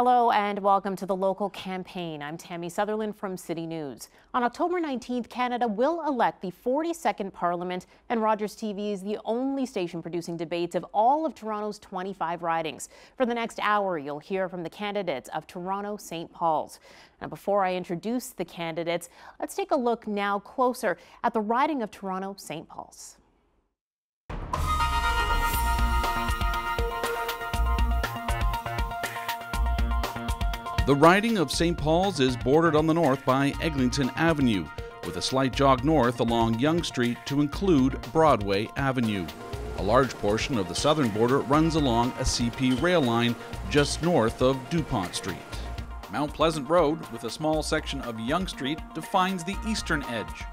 Hello and welcome to the local campaign. I'm Tammy Sutherland from City News. On October 19th, Canada will elect the 42nd Parliament, and Rogers TV is the only station producing debates of all of Toronto's 25 ridings. For the next hour, you'll hear from the candidates of Toronto St. Paul's. Now, before I introduce the candidates, let's take a look now closer at the riding of Toronto St. Paul's. The riding of St. Paul's is bordered on the north by Eglinton Avenue, with a slight jog north along Yonge Street to include Broadway Avenue. A large portion of the southern border runs along a CP rail line just north of DuPont Street. Mount Pleasant Road, with a small section of Yonge Street, defines the eastern edge,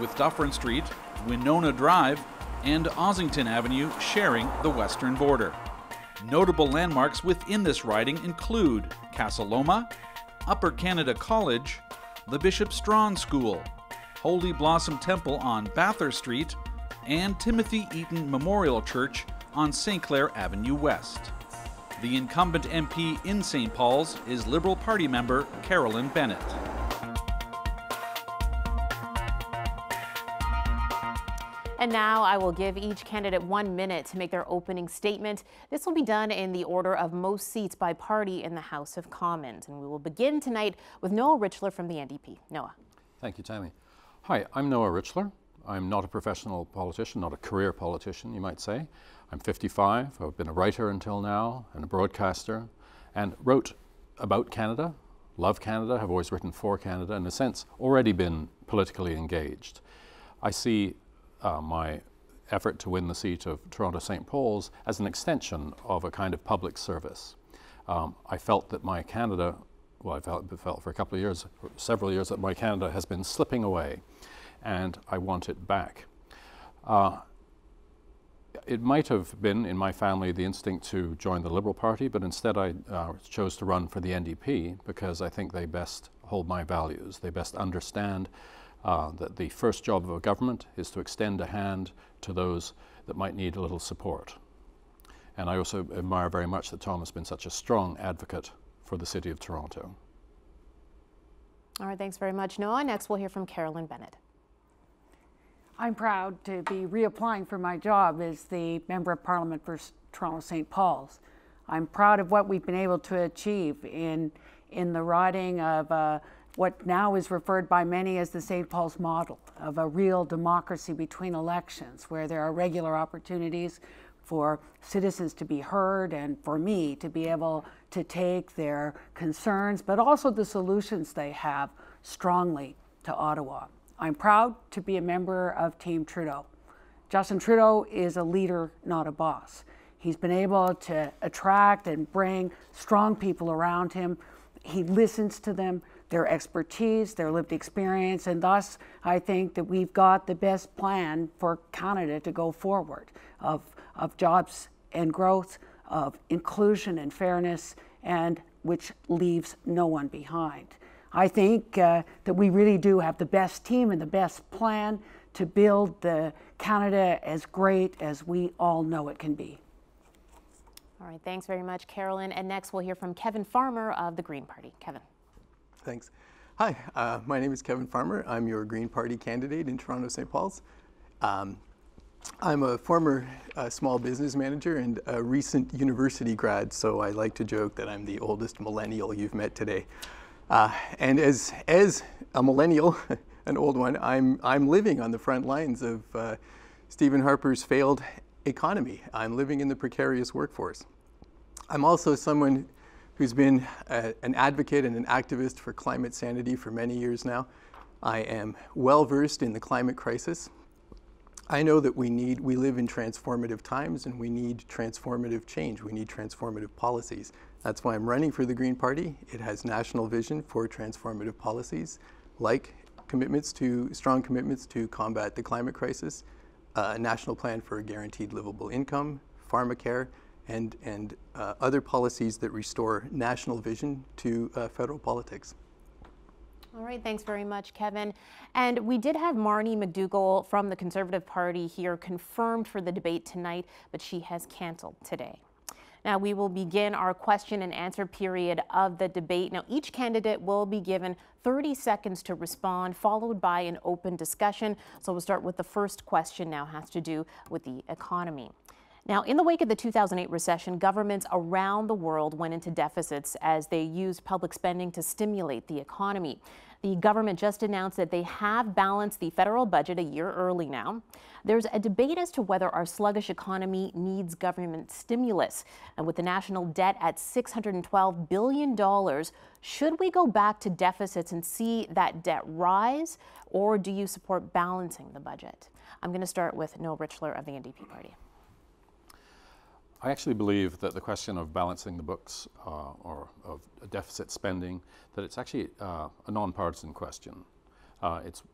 with Dufferin Street, Winona Drive, and Ossington Avenue sharing the western border. Notable landmarks within this riding include Casa Loma, Upper Canada College, the Bishop Strawn School, Holy Blossom Temple on Bathurst Street, and Timothy Eaton Memorial Church on St. Clair Avenue West. The incumbent MP in St. Paul's is Liberal Party member Carolyn Bennett. And now I will give each candidate 1 minute to make their opening statement. This will be done in the order of most seats by party in the House of Commons. And we will begin tonight with Noah Richler from the NDP. Noah. Thank you, Tammy. Hi, I'm Noah Richler. I'm not a professional politician, not a career politician, you might say. I'm 55. I've been a writer until now and a broadcaster, and wrote about Canada, love Canada, have always written for Canada, in a sense, already been politically engaged. I see my effort to win the seat of Toronto St. Paul's as an extension of a kind of public service. I felt that my Canada, well, I felt for a couple of years, several years, that my Canada has been slipping away, and I want it back. It might have been in my family the instinct to join the Liberal Party, but instead I chose to run for the NDP because I think they best hold my values. They best understand that the first job of a government is to extend a hand to those that might need a little support. And I also admire very much that Tom has been such a strong advocate for the City of Toronto. All right, thanks very much, Noah. Next, we'll hear from Carolyn Bennett. I'm proud to be reapplying for my job as the Member of Parliament for Toronto St. Paul's. I'm proud of what we've been able to achieve in the riding of what now is referred by many as the St. Paul's model of a real democracy between elections, where there are regular opportunities for citizens to be heard and for me to be able to take their concerns, but also the solutions they have strongly to Ottawa. I'm proud to be a member of Team Trudeau. Justin Trudeau is a leader, not a boss. He's been able to attract and bring strong people around him. He listens to them, their expertise, their lived experience, and thus I think that we've got the best plan for Canada to go forward of jobs and growth, of inclusion and fairness, and which leaves no one behind. I think that we really do have the best team and the best plan to build the Canada as great as we all know it can be. All right, thanks very much, Carolyn. And next we'll hear from Kevin Farmer of the Green Party. Kevin. Thanks. Hi, my name is Kevin Farmer. I'm your Green Party candidate in Toronto St. Paul's. I'm a former small business manager and a recent university grad, so I like to joke that I'm the oldest millennial you've met today. And as a millennial, an old one, I'm living on the front lines of Stephen Harper's failed economy. I'm living in the precarious workforce. I'm also someone who's been an advocate and an activist for climate sanity for many years now. I am well versed in the climate crisis. I know that we live in transformative times and we need transformative change. We need transformative policies. That's why I'm running for the Green Party. It has national vision for transformative policies, like strong commitments to combat the climate crisis, a national plan for a guaranteed livable income, pharmacare, and other policies that restore national vision to federal politics. All right, thanks very much, Kevin. And we did have Marnie McDougall from the Conservative Party here confirmed for the debate tonight, but she has canceled today. Now we will begin our question and answer period of the debate. Now each candidate will be given 30 seconds to respond, followed by an open discussion. So we'll start with the first question now, has to do with the economy. Now, in the wake of the 2008 recession, governments around the world went into deficits as they used public spending to stimulate the economy. The government just announced that they have balanced the federal budget a year early now. There's a debate as to whether our sluggish economy needs government stimulus. And with the national debt at $612 billion, should we go back to deficits and see that debt rise, or do you support balancing the budget? I'm going to start with Noah Richler of the NDP party. I actually believe that the question of balancing the books or of deficit spending, that it's actually a non-partisan question. It's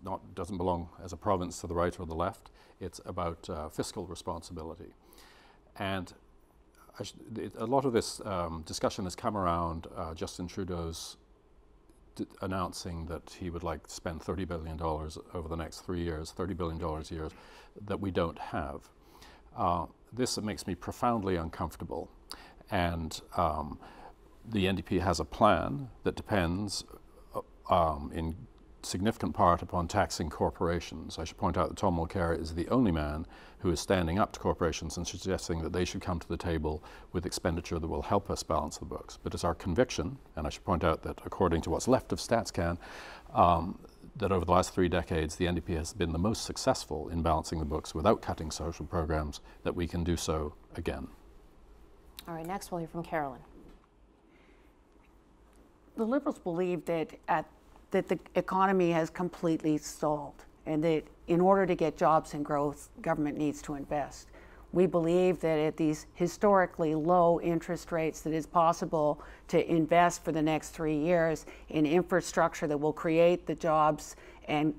not, doesn't belong as a province to the right or the left. It's about fiscal responsibility. And a lot of this discussion has come around Justin Trudeau's announcing that he would like to spend $30 billion over the next 3 years, $30 billion a year that we don't have. This makes me profoundly uncomfortable, and the NDP has a plan that depends in significant part upon taxing corporations. I should point out that Tom Mulcair is the only man who is standing up to corporations and suggesting that they should come to the table with expenditure that will help us balance the books. But it's our conviction, and I should point out that according to what's left of StatsCan, that over the last 3 decades, the NDP has been the most successful in balancing the books without cutting social programs, that we can do so again. All right, next we'll hear from Carolyn. The Liberals believe that the economy has completely stalled, and that in order to get jobs and growth, government needs to invest. We believe that at these historically low interest rates that it's possible to invest for the next 3 years in infrastructure that will create the jobs and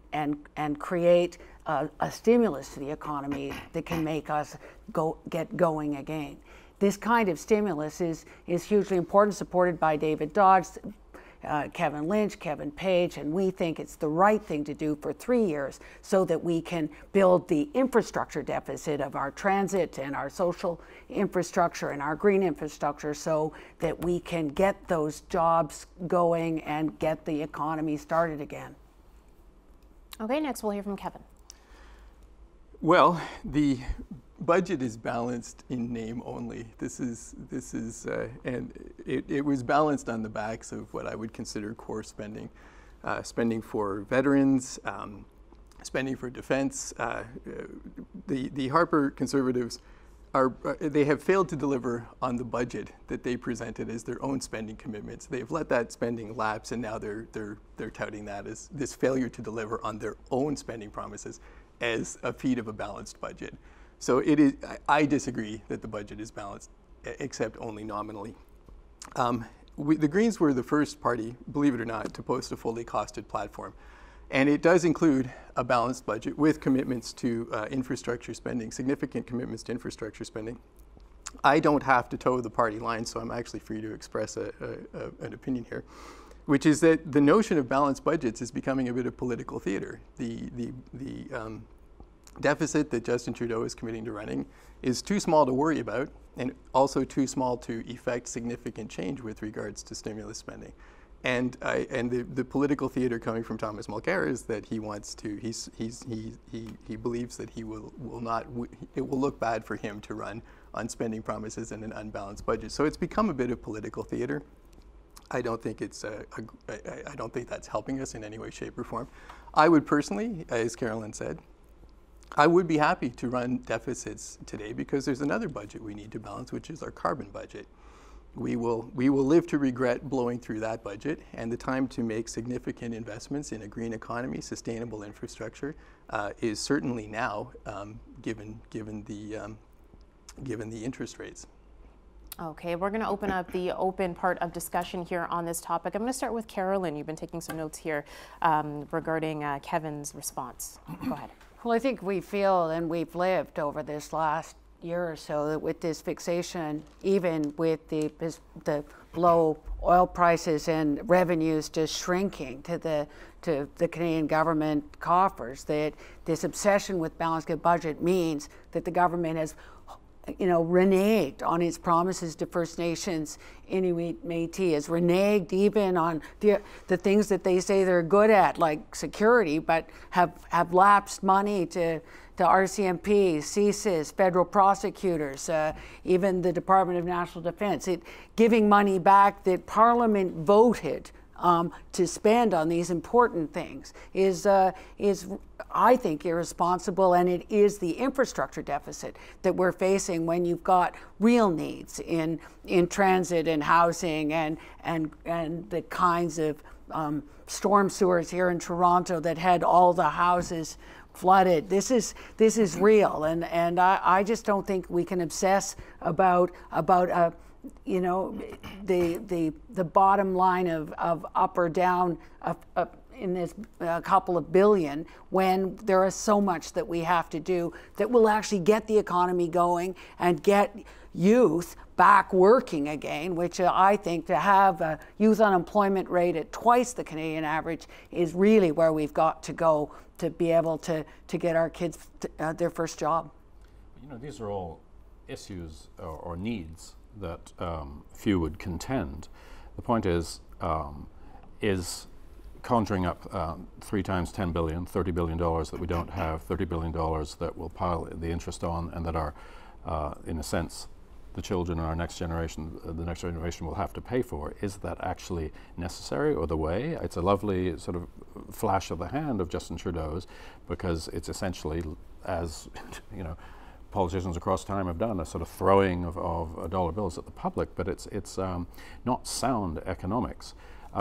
create a stimulus to the economy that can make us get going again. This kind of stimulus is hugely important, supported by David Dodge, Kevin Lynch, Kevin Page, and we think it's the right thing to do for 3 years so that we can build the infrastructure deficit of our transit and our social infrastructure and our green infrastructure so that we can get those jobs going and get the economy started again. Okay, next we'll hear from Kevin. Well, the budget is balanced in name only. And it was balanced on the backs of what I would consider core spending, spending for veterans, spending for defense. The Harper Conservatives they have failed to deliver on the budget that they presented as their own spending commitments. They've let that spending lapse, and now they're touting that as this failure to deliver on their own spending promises as a feat of a balanced budget. So it is. I disagree that the budget is balanced, except only nominally. The Greens were the first party, believe it or not, to post a fully costed platform. And it does include a balanced budget with commitments to infrastructure spending, significant commitments to infrastructure spending. I don't have to toe the party line, so I'm actually free to express an opinion here, which is that the notion of balanced budgets is becoming a bit of political theater. The deficit that Justin Trudeau is committing to running is too small to worry about, and also too small to effect significant change with regards to stimulus spending. And the political theater coming from Thomas Mulcair is that he wants to. He believes that it will look bad for him to run on spending promises and an unbalanced budget. So it's become a bit of political theater. I don't think it's I don't think that's helping us in any way, shape, or form. I would personally, as Carolyn said, I would be happy to run deficits today because there's another budget we need to balance, which is our carbon budget. We will live to regret blowing through that budget, and the time to make significant investments in a green economy, sustainable infrastructure, is certainly now, given the interest rates. Okay, we're going to open up the open part of discussion here on this topic. I'm going to start with Carolyn. You've been taking some notes here regarding Kevin's response. Go ahead. Well, I think we feel, and we've lived over this last year or so, that with this fixation, even with the low oil prices and revenues just shrinking to the Canadian government coffers, that this obsession with balanced budget means that the government reneged on its promises to First Nations, Inuit, Métis, has reneged even on the things that they say they're good at, like security, but have lapsed money to RCMP, CSIS, federal prosecutors, even the Department of National Defense, giving money back that Parliament voted to spend on these important things is I think irresponsible, and it is the infrastructure deficit that we're facing when you've got real needs in transit and housing and the kinds of storm sewers here in Toronto that had all the houses flooded. This is real, and I just don't think we can obsess about the bottom line of up or down in this couple of billion, when there is so much that we have to do that will actually get the economy going and get youth back working again, which I think to have a youth unemployment rate at twice the Canadian average is really where we've got to go to be able to get our kids their first job. These are all issues or needs that few would contend. The point is conjuring up 3 times $10 billion, $30 billion that we don't have, $30 billion that we'll pile the interest on, and that are, in a sense, the children in our next generation, the next generation will have to pay for. Is that actually necessary or the way? It's a lovely sort of flash of the hand of Justin Trudeau's, because it's essentially, as politicians across time have done, a sort of throwing of dollar bills at the public, but it's not sound economics.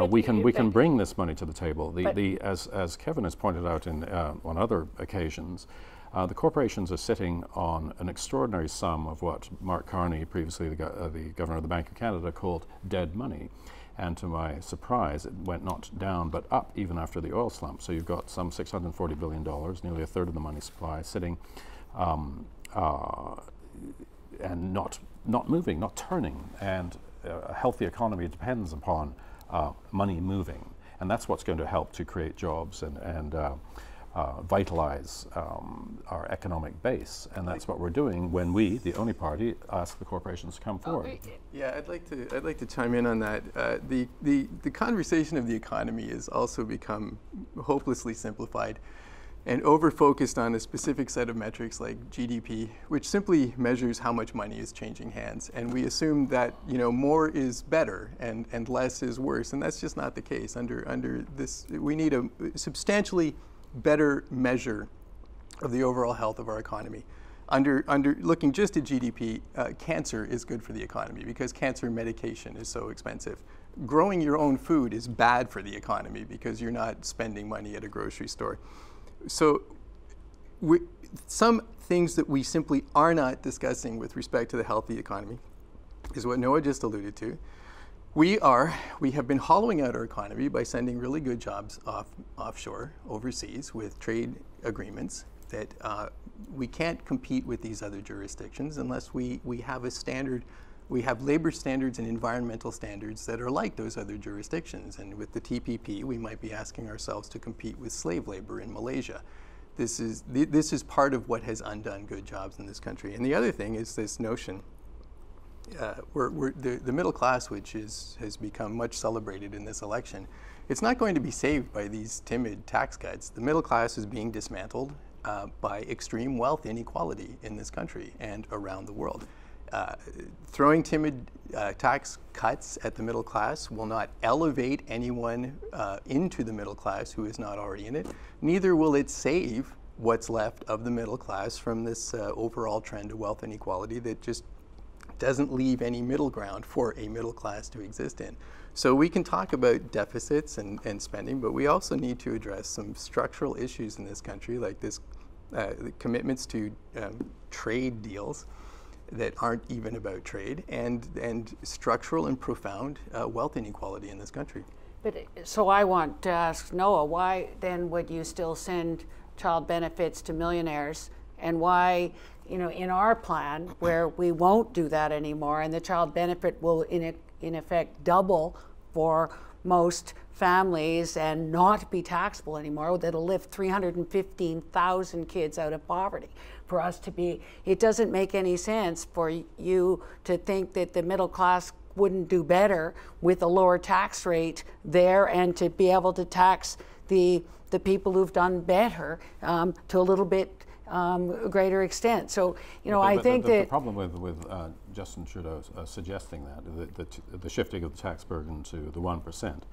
We can bring this money to the table. As Kevin has pointed out on other occasions, the corporations are sitting on an extraordinary sum of what Mark Carney, previously the Governor of the Bank of Canada, called dead money. And to my surprise, it went not down but up even after the oil slump. So you've got some $640 billion, nearly a third of the money supply, sitting and not moving, not turning. And a healthy economy depends upon money moving. And that's what's going to help to create jobs and vitalize our economic base. And that's what we're doing when we, the only party, ask the corporations to come forward. Yeah, I'd like to chime in on that. The conversation of the economy has also become hopelessly simplified and over-focused on a specific set of metrics like GDP, which simply measures how much money is changing hands. And we assume that more is better and less is worse, and that's just not the case. Under this, we need a substantially better measure of the overall health of our economy. Under looking just at GDP, cancer is good for the economy because cancer medication is so expensive. Growing your own food is bad for the economy because you're not spending money at a grocery store. So some things that we simply are not discussing with respect to the health of the economy is what Noah just alluded to. We have been hollowing out our economy by sending really good jobs offshore, overseas, with trade agreements that we can't compete with these other jurisdictions unless we have a standard. We have labor standards and environmental standards that are like those other jurisdictions. And with the TPP, we might be asking ourselves to compete with slave labor in Malaysia. This is part of what has undone good jobs in this country. And the other thing is this notion, the middle class, which has become much celebrated in this election, it's not going to be saved by these timid tax cuts. The middle class is being dismantled by extreme wealth inequality in this country and around the world. Throwing timid tax cuts at the middle class will not elevate anyone into the middle class who is not already in it. Neither will it save what's left of the middle class from this overall trend of wealth inequality that just doesn't leave any middle ground for a middle class to exist in. So we can talk about deficits and spending, but we also need to address some structural issues in this country, like this commitments to trade deals that aren't even about trade, and structural and profound wealth inequality in this country. But so I want to ask Noah, why then would you still send child benefits to millionaires, and why, in our plan where we won't do that anymore, and the child benefit will in effect double for most families and not be taxable anymore, that'll lift 315,000 kids out of poverty. For us to be, it doesn't make any sense for you to think that the middle class wouldn't do better with a lower tax rate there, and to be able to tax the people who've done better to a little bit greater extent. So, you know, I think that the problem with Justin Trudeau suggesting that the shifting of the tax burden to the 1%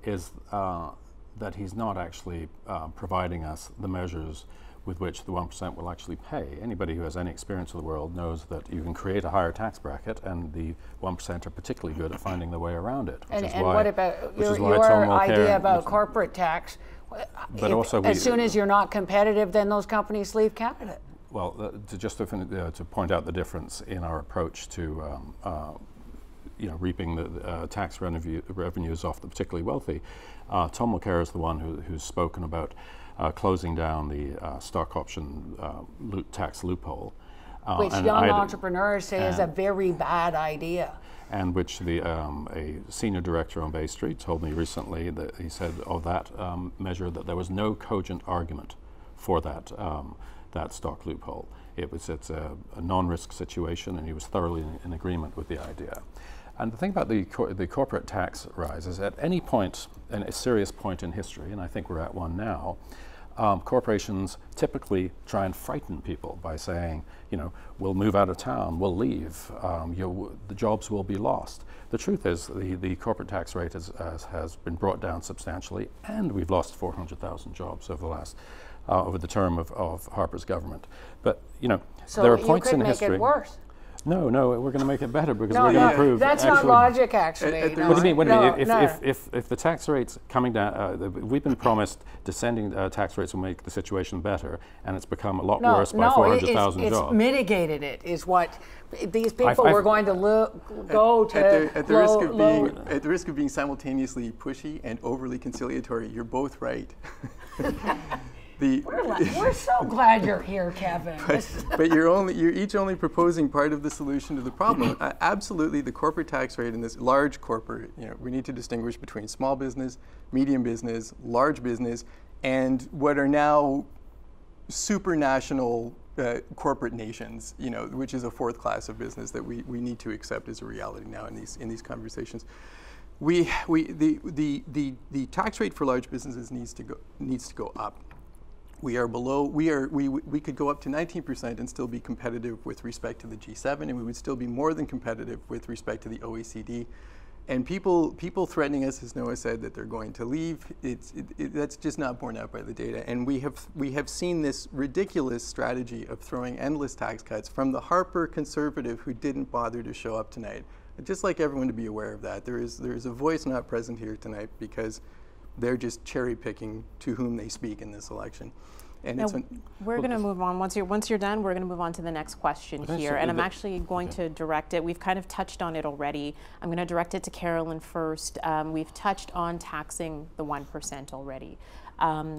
is that he's not actually providing us the measures with which the 1% will actually pay. Anybody who has any experience of the world knows that you can create a higher tax bracket, and the 1% are particularly good at finding their way around it. And what about your idea about corporate tax? But also, as soon as you're not competitive, then those companies leave Canada. Well, to point out the difference in our approach to reaping the tax revenues off the particularly wealthy, Tom Mulcair is the one who's spoken about closing down the stock option tax loophole. Which young entrepreneurs say is a very bad idea. And which a senior director on Bay Street told me recently that he said of that measure that there was no cogent argument for that stock loophole. It's a non-risk situation, and he was thoroughly in agreement with the idea. And the thing about the corporate tax rise is, at any point, and a serious point in history, and I think we're at one now, corporations typically try and frighten people by saying, you know, we'll move out of town, we'll leave, the jobs will be lost. The truth is the corporate tax rate has been brought down substantially, and we've lost 400,000 jobs over the term of Harper's government. But, you know, so there are points in history. So you could make it worse. No, we're going to make it better because we're going to improve. That's not logic, actually. What do you mean? If the tax rate's coming down, we've been promised descending tax rates will make the situation better, and it's become a lot worse by 400,000 jobs. It's mitigated it, is what these people were going to go to. At the risk of being simultaneously pushy and overly conciliatory, you're both right. We're so glad you're here, Kevin. But you're each only proposing part of the solution to the problem. Absolutely, the corporate tax rate in this large corporate, you know, we need to distinguish between small business, medium business, large business, and what are now supranational corporate nations, you know, which is a fourth class of business that we need to accept as a reality now in these conversations. The tax rate for large businesses needs to go up. We could go up to 19% and still be competitive with respect to the G7, and we would still be more than competitive with respect to the OECD. And people threatening us, as Noah said, that they're going to leave, that's just not borne out by the data. And we have seen this ridiculous strategy of throwing endless tax cuts from the Harper conservative who didn't bother to show up tonight. I'd just like everyone to be aware of that. There is a voice not present here tonight because they're just cherry picking to whom they speak in this election. And now, we're going to move on. Once you're done, we're going to move on to the next question here. And I'm actually going to direct it. We've kind of touched on it already. I'm going to direct it to Carolyn first. We've touched on taxing the 1% already.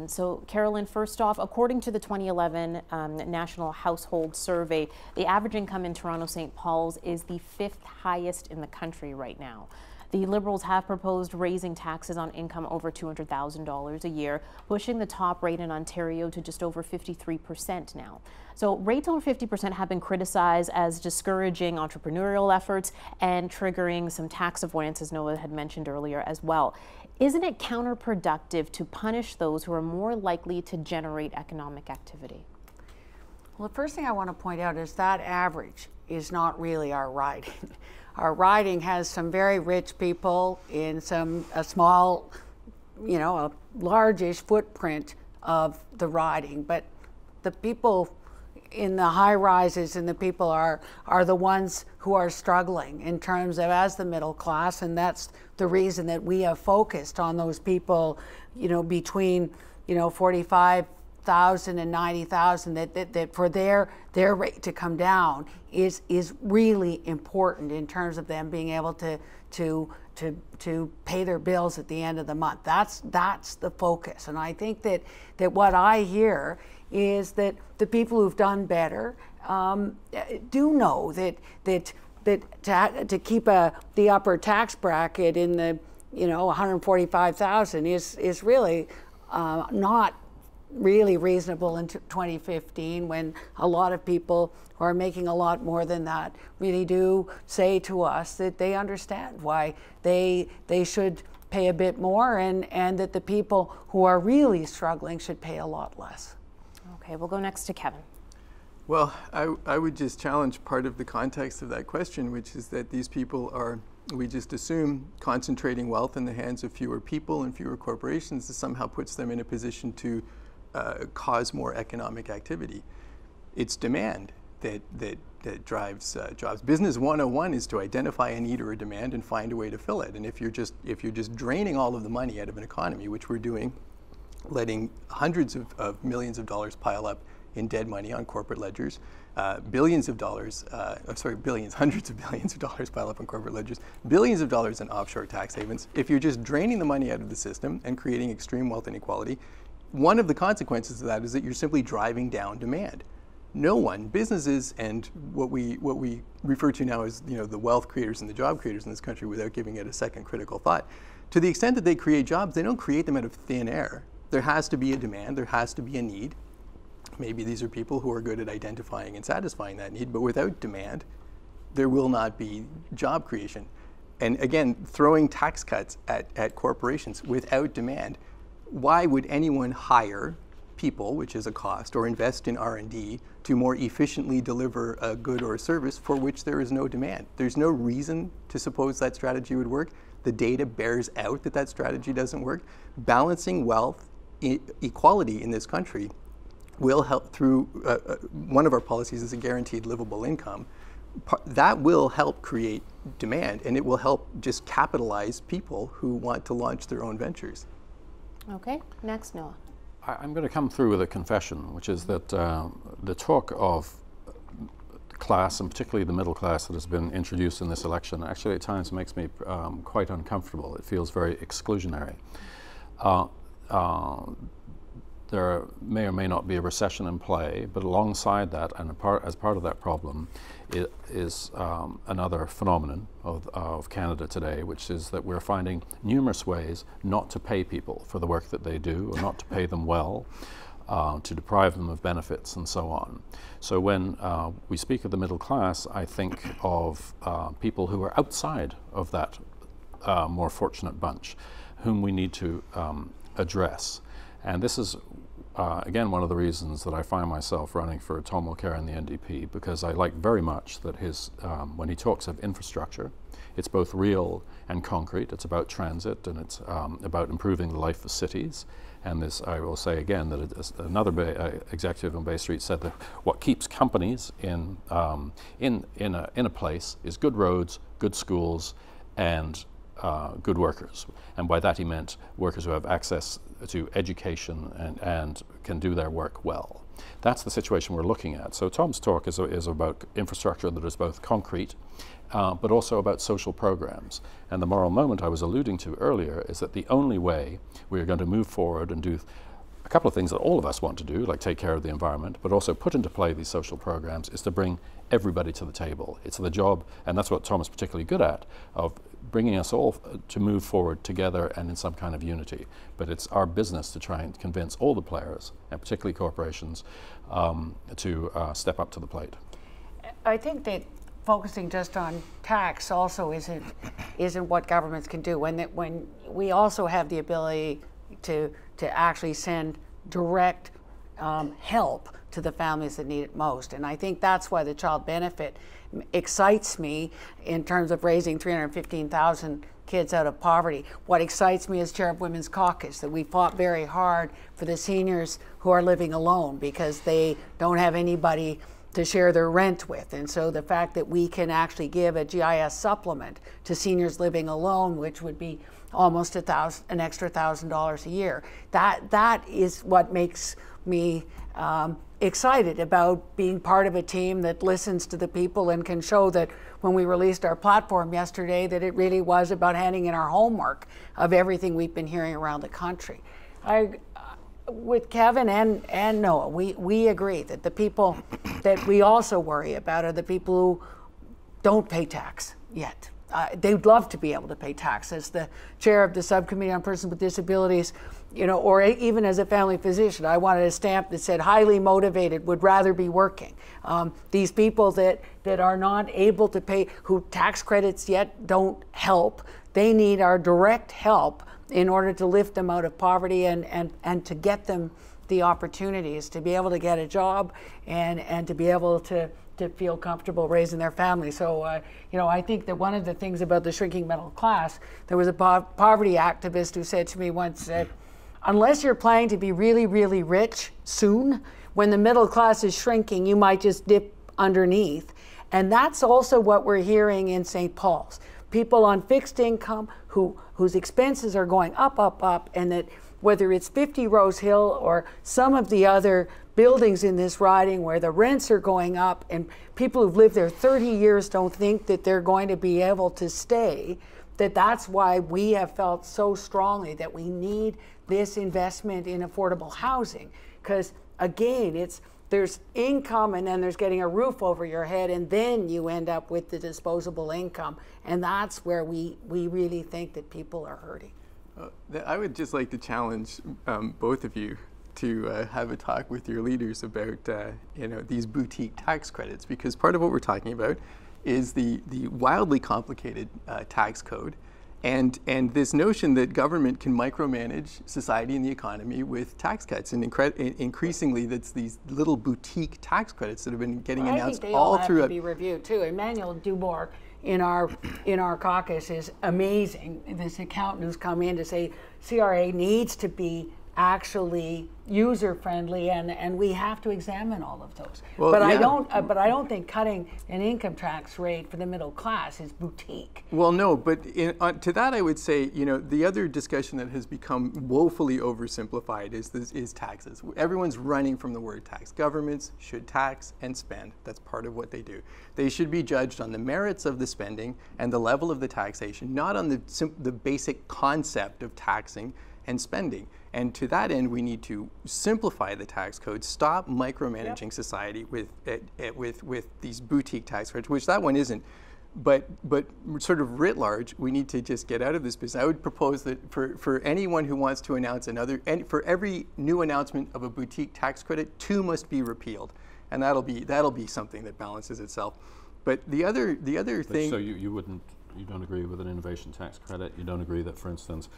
So Carolyn, first off, according to the 2011 National Household Survey, the average income in Toronto St. Paul's is the 5th highest in the country right now. The Liberals have proposed raising taxes on income over $200,000 a year, pushing the top rate in Ontario to just over 53% now. So rates over 50% have been criticized as discouraging entrepreneurial efforts and triggering some tax avoidance, as Noah had mentioned earlier as well. Isn't it counterproductive to punish those who are more likely to generate economic activity? Well, the first thing I want to point out is that average is not really our riding. Our riding has some very rich people in a small, you know, a largish footprint of the riding, but the people in the high rises and the people are the ones who are struggling in terms of as the middle class, and that's the reason that we have focused on those people, you know, between, you know, 45,000 and 90,000, that for their rate to come down is really important in terms of them being able to pay their bills at the end of the month. That's the focus. And I think that what I hear is that the people who've done better do know that to keep the upper tax bracket in the you know, 145,000 is really not really reasonable in 2015, when a lot of people who are making a lot more than that really do say to us that they understand why they should pay a bit more, and that the people who are really struggling should pay a lot less. Okay, we'll go next to Kevin. Well, I would just challenge part of the context of that question, which is that these people are, we just assume, concentrating wealth in the hands of fewer people and fewer corporations that somehow puts them in a position to cause more economic activity. It's demand that drives jobs. Business 101 is to identify a need or a demand and find a way to fill it. And if you're just draining all of the money out of an economy, which we're doing, letting hundreds of millions of dollars pile up in dead money on corporate ledgers, billions of dollars, hundreds of billions of dollars pile up on corporate ledgers, billions of dollars in offshore tax havens. If you're just draining the money out of the system and creating extreme wealth inequality, one of the consequences of that is that you're simply driving down demand. No one, businesses and what we refer to now as, you know, the wealth creators and the job creators in this country, without giving it a second critical thought, to the extent that they create jobs, they don't create them out of thin air. There has to be a demand, there has to be a need. Maybe these are people who are good at identifying and satisfying that need, but without demand, there will not be job creation. And again, throwing tax cuts at corporations without demand, why would anyone hire people, which is a cost, or invest in R&D to more efficiently deliver a good or a service for which there is no demand? There's no reason to suppose that strategy would work. The data bears out that that strategy doesn't work. Balancing wealth equality in this country will help through, one of our policies is a guaranteed livable income. That will help create demand, and it will help just capitalize people who want to launch their own ventures. Okay, next, Noah. I'm going to come through with a confession, which is that the talk of class, and particularly the middle class that has been introduced in this election, actually at times makes me quite uncomfortable. It feels very exclusionary. There may or may not be a recession in play, but alongside that, and as part of that problem, it is another phenomenon of Canada today, which is that we're finding numerous ways not to pay people for the work that they do, or not to pay them well, to deprive them of benefits and so on. So when we speak of the middle class, I think of people who are outside of that more fortunate bunch, whom we need to address. And this is, again, one of the reasons that I find myself running for Tom Mulcair in the NDP, because I like very much that his, when he talks of infrastructure, it's both real and concrete. It's about transit, and it's about improving the life of cities. And this, I will say again, that another executive on Bay Street said that what keeps companies in a place is good roads, good schools, and good workers. And by that he meant workers who have access to education and can do their work well. That's the situation we're looking at. So Tom's talk is about infrastructure that is both concrete, but also about social programs. And the moral moment I was alluding to earlier is that the only way we're going to move forward and do a couple of things that all of us want to do, like take care of the environment, but also put into play these social programs, is to bring everybody to the table. It's the job, and that's what Tom is particularly good at, of bringing us all to move forward together and in some kind of unity. But it's our business to try and convince all the players, and particularly corporations, to step up to the plate. I think that focusing just on tax also isn't what governments can do. When we also have the ability to actually send direct help to the families that need it most. And I think that's why the child benefit excites me in terms of raising 315,000 kids out of poverty. What excites me as chair of Women's Caucus, that we fought very hard for the seniors who are living alone because they don't have anybody to share their rent with. And so the fact that we can actually give a GIS supplement to seniors living alone, which would be almost an extra $1,000 a year, that is what makes me excited about being part of a team that listens to the people and can show that when we released our platform yesterday, that it really was about handing in our homework of everything we've been hearing around the country. With Kevin and Noah, we agree that the people that we also worry about are the people who don't pay tax yet. they'd love to be able to pay tax. As the chair of the subcommittee on persons with disabilities, you know, or even as a family physician, I wanted a stamp that said highly motivated, would rather be working. These people that are not able to pay, who tax credits yet don't help, they need our direct help in order to lift them out of poverty and to get them the opportunities to be able to get a job and to be able to feel comfortable raising their family. So, you know, I think that one of the things about the shrinking middle class, there was a poverty activist who said to me once, unless you're planning to be really, really rich soon, when the middle class is shrinking, you might just dip underneath. And that's also what we're hearing in St. Paul's. People on fixed income whose expenses are going up, up, up, and that whether it's 50 Rose Hill or some of the other buildings in this riding where the rents are going up and people who've lived there 30 years don't think that they're going to be able to stay, that's why we have felt so strongly that we need this investment in affordable housing. Because again, there's income and then there's getting a roof over your head and then you end up with the disposable income. And that's where we really think that people are hurting. I would just like to challenge both of you to have a talk with your leaders about you know, these boutique tax credits, because part of what we're talking about is the wildly complicated tax code and this notion that government can micromanage society and the economy with tax cuts, and increasingly that's these little boutique tax credits that have been getting announced all through. I think they all have to be reviewed too. Emmanuel Dubourg in our caucus is amazing. This accountant who's come in to say CRA needs to be actually user-friendly, and we have to examine all of those. Well, but yeah. I don't think cutting an income tax rate for the middle class is boutique. Well, no, but to that I would say, you know, the other discussion that has become woefully oversimplified is taxes. Everyone's running from the word tax. Governments should tax and spend. That's part of what they do. They should be judged on the merits of the spending and the level of the taxation, not on the basic concept of taxing and spending. And to that end, we need to simplify the tax code, stop micromanaging society with these boutique tax credits, which that one isn't. But sort of writ large, we need to just get out of this business. I would propose that for anyone who wants to announce for every new announcement of a boutique tax credit, 2 must be repealed, and that'll be something that balances itself. But the other thing. So you don't agree with an innovation tax credit? You don't agree that, for instance,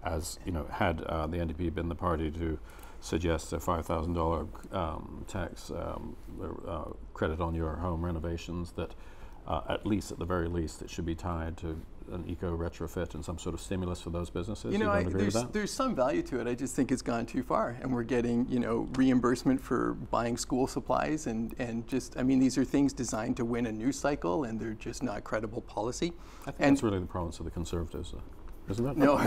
as you know, had the NDP been the party to suggest a $5,000 tax credit on your home renovations, that at the very least, it should be tied to an eco retrofit and some sort of stimulus for those businesses? You know, there's some value to it. I just think it's gone too far, and we're getting, you know, reimbursement for buying school supplies, and just, I mean, these are things designed to win a news cycle, and they're just not credible policy. I think that's really the province of the Conservatives, isn't it? No,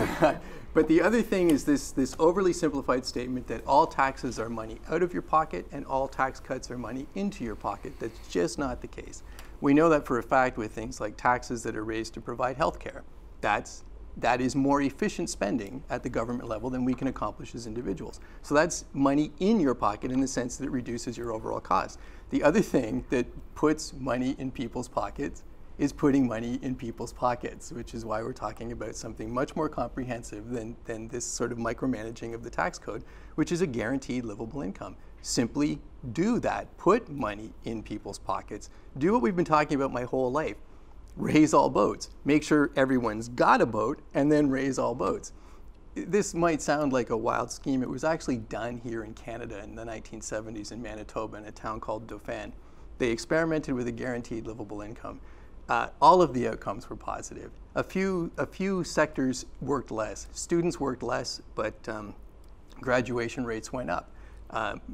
but the other thing is this overly simplified statement that all taxes are money out of your pocket and all tax cuts are money into your pocket. That's just not the case. We know that for a fact with things like taxes that are raised to provide health care. That is more efficient spending at the government level than we can accomplish as individuals. So that's money in your pocket in the sense that it reduces your overall cost. The other thing that puts money in people's pockets is putting money in people's pockets, which is why we're talking about something much more comprehensive than this sort of micromanaging of the tax code, which is a guaranteed livable income. Simply do that. Put money in people's pockets. Do what we've been talking about my whole life. Raise all boats. Make sure everyone's got a boat, and then raise all boats. This might sound like a wild scheme. It was actually done here in Canada in the 1970s in Manitoba in a town called Dauphin. They experimented with a guaranteed livable income. All of the outcomes were positive. A few sectors worked less. Students worked less, but graduation rates went up.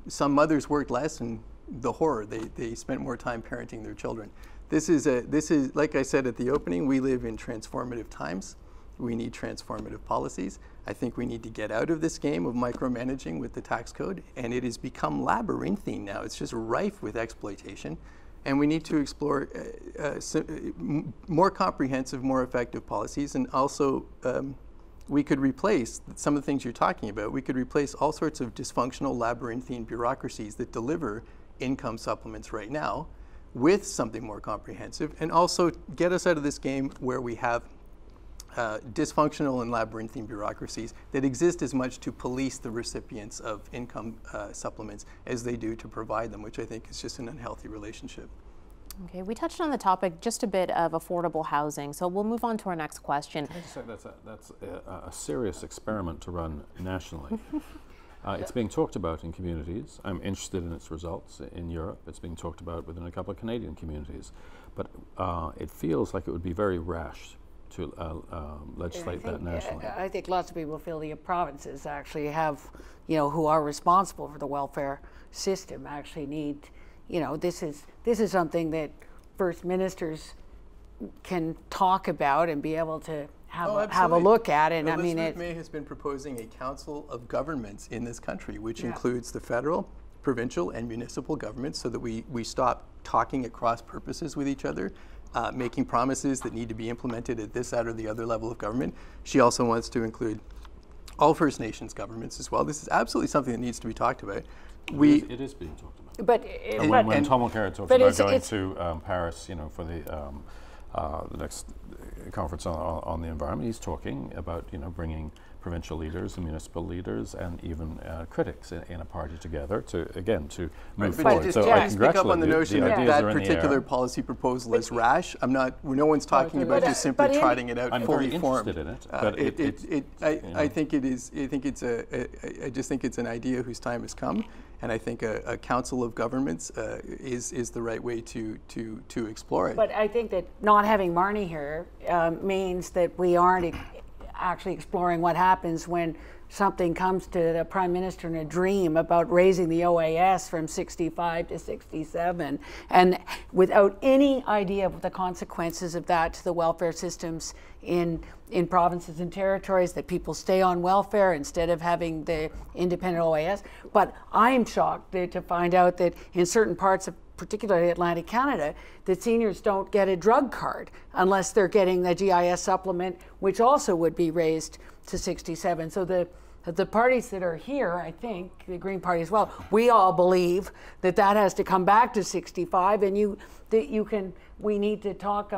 Some mothers worked less, and the horror, they spent more time parenting their children. This is, like I said at the opening, we live in transformative times. We need transformative policies. I think we need to get out of this game of micromanaging with the tax code, and it has become labyrinthine now. It's just rife with exploitation. And we need to explore more comprehensive, more effective policies. And also, we could replace some of the things you're talking about. We could replace all sorts of dysfunctional, labyrinthine bureaucracies that deliver income supplements right now with something more comprehensive, and also get us out of this game where we have dysfunctional and labyrinthine bureaucracies that exist as much to police the recipients of income supplements as they do to provide them, which I think is just an unhealthy relationship. Okay, we touched on the topic just a bit of affordable housing, so we'll move on to our next question. Can I just say that's a serious experiment to run nationally. It's being talked about in communities. I'm interested in its results in Europe. It's being talked about within a couple of Canadian communities. But it feels like it would be very rash to legislate that nationally. I think lots of people feel the provinces actually have, who are responsible for the welfare system actually need, this is something that first ministers can talk about and be able to have a look at. And Elizabeth May has been proposing a council of governments in this country, which includes the federal, provincial, and municipal governments, so that we stop talking at cross purposes with each other, making promises that need to be implemented at this, that, or the other level of government. She also wants to include all First Nations governments as well. This is absolutely something that needs to be talked about. It is being talked about. But when Tom Mulcair talks about going to Paris, for the next conference on the environment, he's talking about bringing provincial leaders and municipal leaders and even critics in a party together to move forward. Just So I to pick up on the notion that that are in the particular air. policy proposal is rash. No one's talking about just simply trotting it out I'm fully very formed. interested in it, but I think it is. I just think it's an idea whose time has come, and I think a council of governments is the right way to explore it. But I think that not having Marnie here means that we aren't actually exploring what happens when something comes to the Prime Minister in a dream about raising the OAS from 65 to 67, and without any idea of the consequences of that to the welfare systems in provinces and territories, that people stay on welfare instead of having the independent OAS. But I'm shocked to find out that in certain parts of particularly Atlantic Canada, that seniors don't get a drug card unless they're getting the GIS supplement, which also would be raised to 67. So the parties that are here, I think, the Green Party as well, we all believe that has to come back to 65, and we need to talk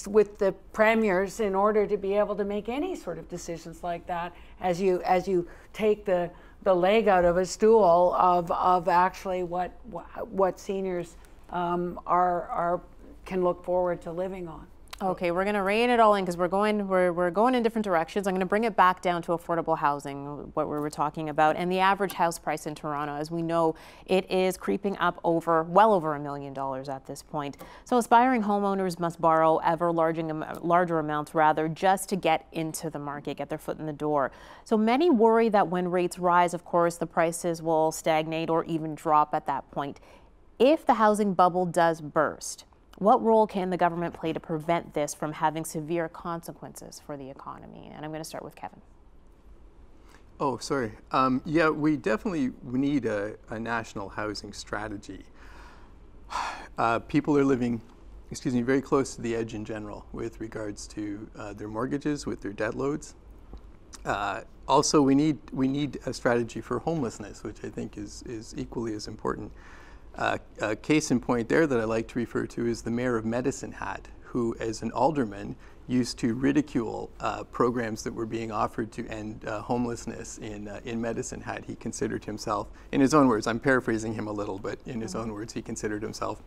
with the premiers in order to be able to make any sort of decisions like that as you take the leg out of a stool of actually what seniors can look forward to living on. Okay, we're going to rein it all in because we're going in different directions. I'm going to bring it back down to affordable housing, what we were talking about, and the average house price in Toronto. As we know, it is creeping up well over $1 million at this point. So aspiring homeowners must borrow ever larger amounts just to get into the market, get their foot in the door. So many worry that when rates rise, of course, the prices will stagnate or even drop at that point. If the housing bubble does burst, what role can the government play to prevent this from having severe consequences for the economy? And I'm going to start with Kevin. Oh, sorry. Yeah, we definitely need a national housing strategy. People are living, very close to the edge in general with regards to their mortgages, with their debt loads. Also, we need a strategy for homelessness, which I think is equally as important. A case in point there that I like to refer to is the mayor of Medicine Hat, who, as an alderman, used to ridicule programs that were being offered to end homelessness in Medicine Hat. He considered himself, in his own words, I'm paraphrasing him a little, but in his own words, he considered himself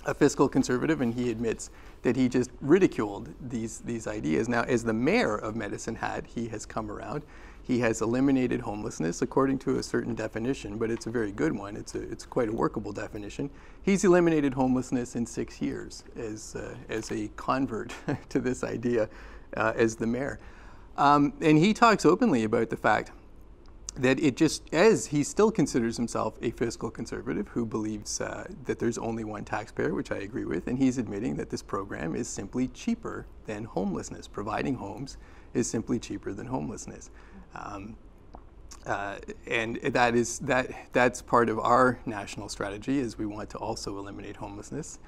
a fiscal conservative, and he admits that he just ridiculed these ideas. Now, as the mayor of Medicine Hat, he has come around. He has eliminated homelessness according to a certain definition, but it's a very good one. It's quite a workable definition. He's eliminated homelessness in 6 years as a convert to this idea as the mayor. And he talks openly about the fact that as he still considers himself a fiscal conservative who believes that there's only one taxpayer, which I agree with, and he's admitting that this program is simply cheaper than homelessness. Providing homes is simply cheaper than homelessness. And that's part of our national strategy, is we want to also eliminate homelessness.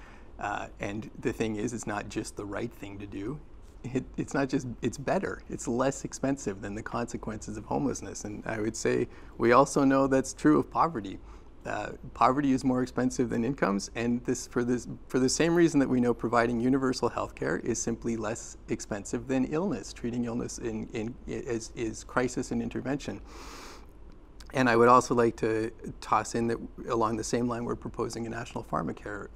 And the thing is, it's not just the right thing to do. It's better. It's less expensive than the consequences of homelessness. And I would say we also know that's true of poverty. Poverty is more expensive than incomes, and for the same reason that we know providing universal health care is simply less expensive than illness. Treating illness is crisis and intervention. And I would also like to toss in that along the same line, we're proposing a national pharmacare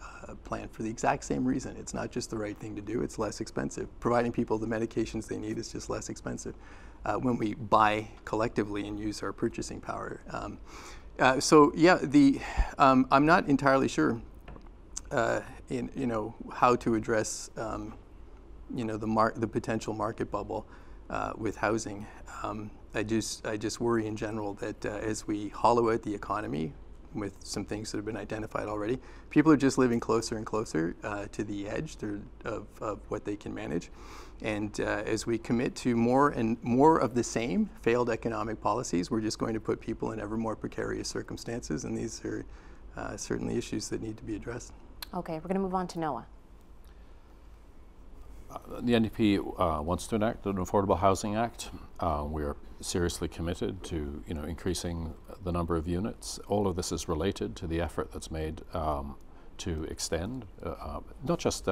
plan for the exact same reason. It's not just the right thing to do, it's less expensive. Providing people the medications they need is just less expensive when we buy collectively and use our purchasing power. So yeah, I'm not entirely sure how to address the potential market bubble with housing. I just worry in general that as we hollow out the economy with some things that have been identified already, people are just living closer and closer to the edge of what they can manage. And as we commit to more and more of the same failed economic policies, we're just going to put people in ever more precarious circumstances, and these are certainly issues that need to be addressed. Okay, we're going to move on to Noah. The NDP wants to enact an Affordable Housing Act. We're seriously committed to increasing the number of units. All of this is related to the effort that's made to extend not just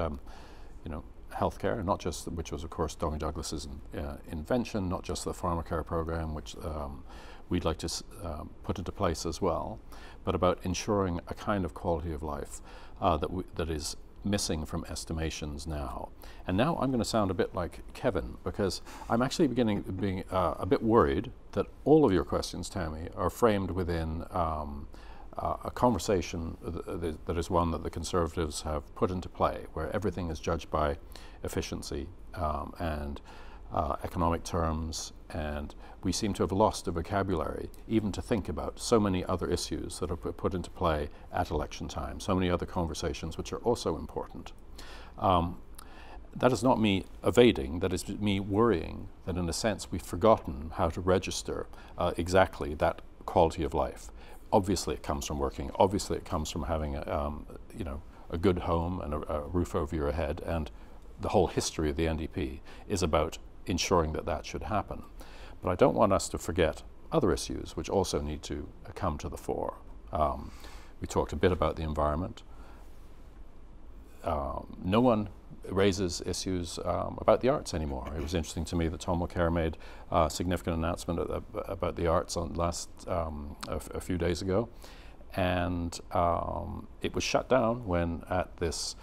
healthcare, not just which was of course Dominic Douglas's invention, not just the pharmacare program, which we'd like to put into place as well, but about ensuring a kind of quality of life that is missing from estimations now. And now I'm going to sound a bit like Kevin, because I'm actually beginning being a bit worried that all of your questions, Tammy, are framed within a conversation that is one that the Conservatives have put into play, where everything is judged by efficiency and economic terms, and we seem to have lost a vocabulary even to think about so many other issues that are put into play at election time, so many other conversations which are also important. That is not me evading, that is me worrying that in a sense we've forgotten how to register exactly that quality of life. Obviously it comes from working, obviously it comes from having a good home and a roof over your head, and the whole history of the NDP is about ensuring that that should happen. But I don't want us to forget other issues which also need to come to the fore. We talked a bit about the environment. No one raises issues about the arts anymore. It was interesting to me that Tom Mulcair made a significant announcement about the arts on a few days ago, and it was shut down when at this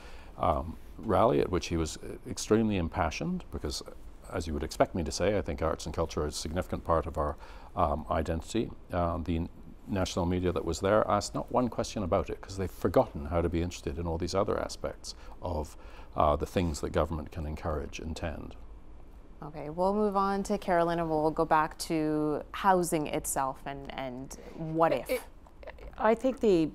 rally at which he was extremely impassioned, because as you would expect me to say, I think arts and culture are a significant part of our identity. The national media that was there asked not one question about it, because they've forgotten how to be interested in all these other aspects of the things that government can encourage and tend. Okay, we'll move on to Carolyn, and we'll go back to housing itself and what if. I think the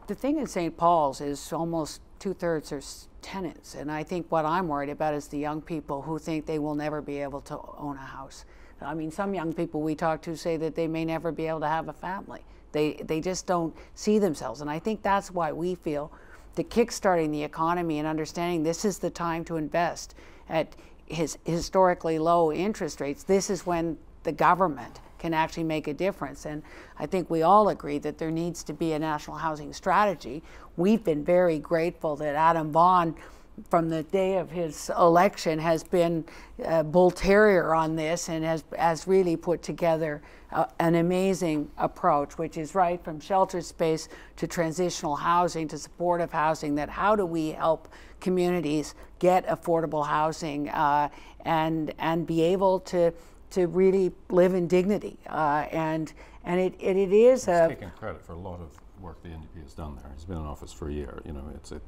thing in St. Paul's is almost 2/3 are tenants, and I think what I'm worried about is the young people who think they will never be able to own a house. I mean, some young people we talk to say that they may never be able to have a family. They just don't see themselves, and I think that's why we feel that kickstarting the economy and understanding this is the time to invest at historically low interest rates. This is when the government can actually make a difference, and I think we all agree that there needs to be a national housing strategy. We've been very grateful that Adam Vaughan, from the day of his election, has been a bull terrier on this and has really put together an amazing approach, which is right from shelter space to transitional housing to supportive housing, that how do we help communities get affordable housing and be able to really live in dignity, and it is taking credit for a lot of work the NDP has done there. He's been in office for a year. It's a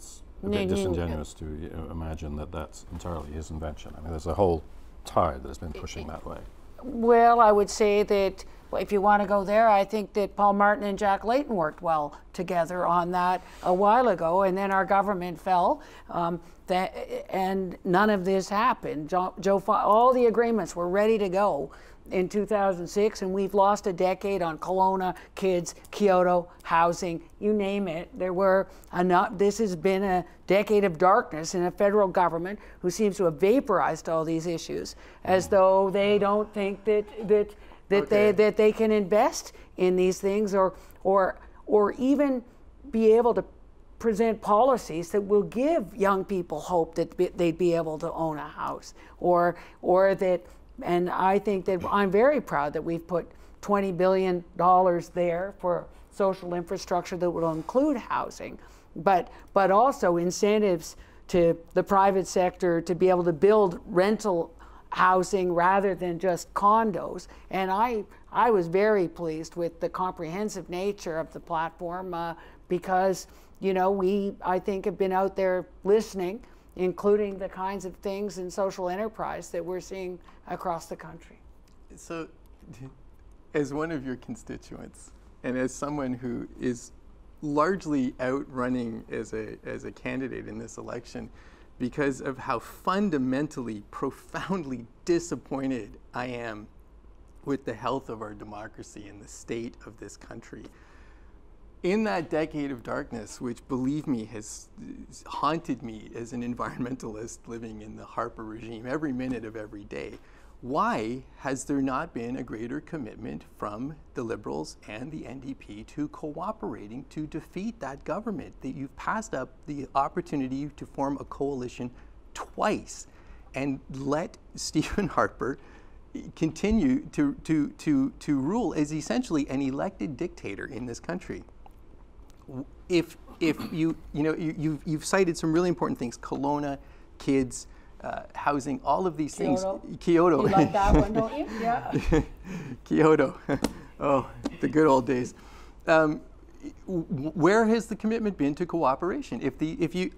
bit disingenuous to imagine that that's entirely his invention. I mean, there's a whole tide that has been pushing that way. Well, I would say that if you want to go there, I think that Paul Martin and Jack Layton worked well together on that a while ago, and then our government fell, and none of this happened. All the agreements were ready to go in 2006, and we've lost a decade on Kelowna, kids, Kyoto, housing, you name it. This has been a decade of darkness in a federal government who seems to have vaporized all these issues, as though they don't think that they can invest in these things, or or even be able to present policies that will give young people hope that they'd be able to own a house, or that, and I think that I'm very proud that we've put $20 billion there for social infrastructure that will include housing, but also incentives to the private sector to be able to build rental housing rather than just condos. And I was very pleased with the comprehensive nature of the platform because, you know, I think have been out there listening, including the kinds of things in social enterprise that we're seeing across the country. So, as one of your constituents, and as someone who is largely out running as a candidate in this election, because of how fundamentally, profoundly disappointed I am with the health of our democracy and the state of this country. In that decade of darkness, which, believe me, has haunted me as an environmentalist living in the Harper regime every minute of every day, why has there not been a greater commitment from the Liberals and the NDP to cooperating to defeat that government? That you've passed up the opportunity to form a coalition twice and let Stephen Harper continue to rule as essentially an elected dictator in this country. If you've cited some really important things: Kelowna, kids, housing, all of these things. Kyoto. You like that one, don't you? Yeah. Kyoto. Oh, the good old days. Where has the commitment been to cooperation?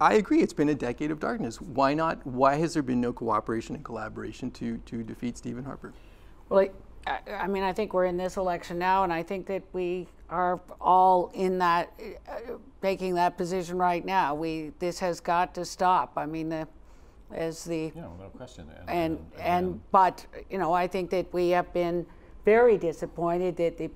I agree, it's been a decade of darkness. Why not? Why has there been no cooperation and collaboration to defeat Stephen Harper? Well, I mean, I think we're in this election now, and I think that we are all in that, taking that position right now. This has got to stop. I mean, no question. But you know, I think that we have been very disappointed that the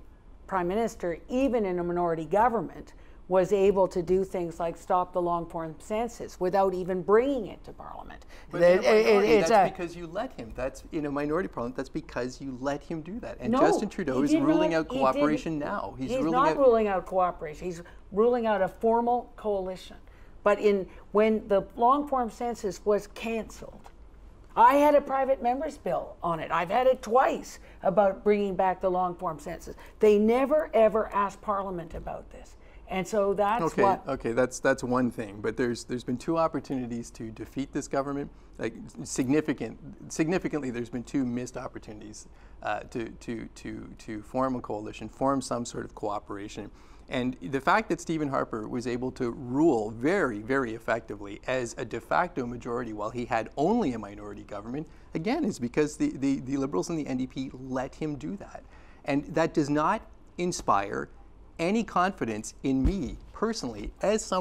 Prime Minister, even in a minority government, was able to do things like stop the long-form census without even bringing it to Parliament. But that's because you let him. That's in a minority parliament. That's because you let him do that. And no, Justin Trudeau is ruling out cooperation now. He's not ruling out cooperation. He's ruling out a formal coalition. But when the long-form census was canceled, I had a private member's bill on it. I've had it twice about bringing back the long-form census. They never, ever asked Parliament about this. And so that's that's one thing. But there's been two opportunities to defeat this government. Like significantly, there's been two missed opportunities to form a coalition, form some sort of cooperation. And the fact that Stephen Harper was able to rule very, very effectively as a de facto majority while he had only a minority government, again, is because the Liberals and the NDP let him do that. And that does not inspire any confidence in me personally, as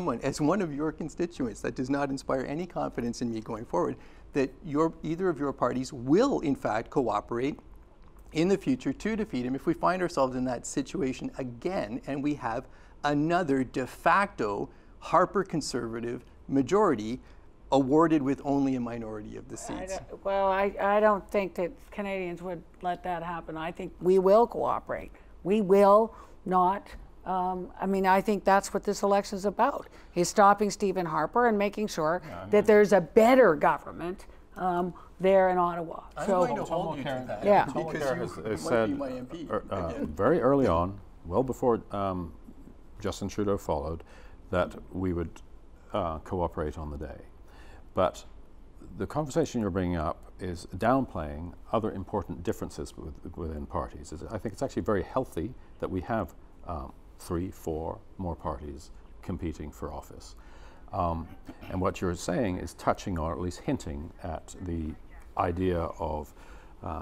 one of your constituents. That does not inspire any confidence in me going forward that either of your parties will in fact cooperate in the future to defeat him if we find ourselves in that situation again and we have another de facto Harper Conservative majority awarded with only a minority of the seats. I don't think that Canadians would let that happen. I think we will cooperate. We will not. I mean, I think that's what this election is about, is stopping Stephen Harper and making sure that there's a better government there in Ottawa. I'm going to hold you to that. Yeah. Because you has might said be my MP. very early on, well before Justin Trudeau followed, that we would cooperate on the day. But the conversation you're bringing up is downplaying other important differences within parties. I think it's actually very healthy that we have 3, 4 more parties competing for office. And what you're saying is touching or at least hinting at the idea of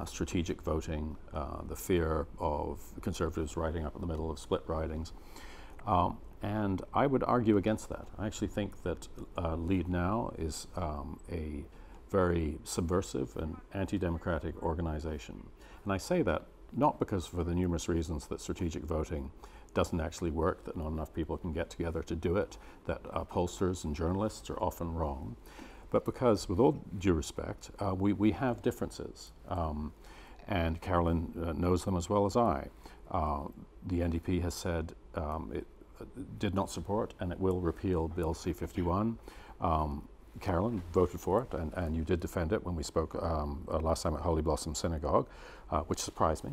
strategic voting, the fear of Conservatives riding up in the middle of split ridings. And I would argue against that. I actually think that Lead Now is a very subversive and anti-democratic organization. And I say that not because for the numerous reasons that strategic voting doesn't actually work, that not enough people can get together to do it, that pollsters and journalists are often wrong, but because, with all due respect, we have differences. And Carolyn knows them as well as I. The NDP has said did not support, and it will repeal Bill C-51. Carolyn voted for it, and you did defend it when we spoke last time at Holy Blossom Synagogue, which surprised me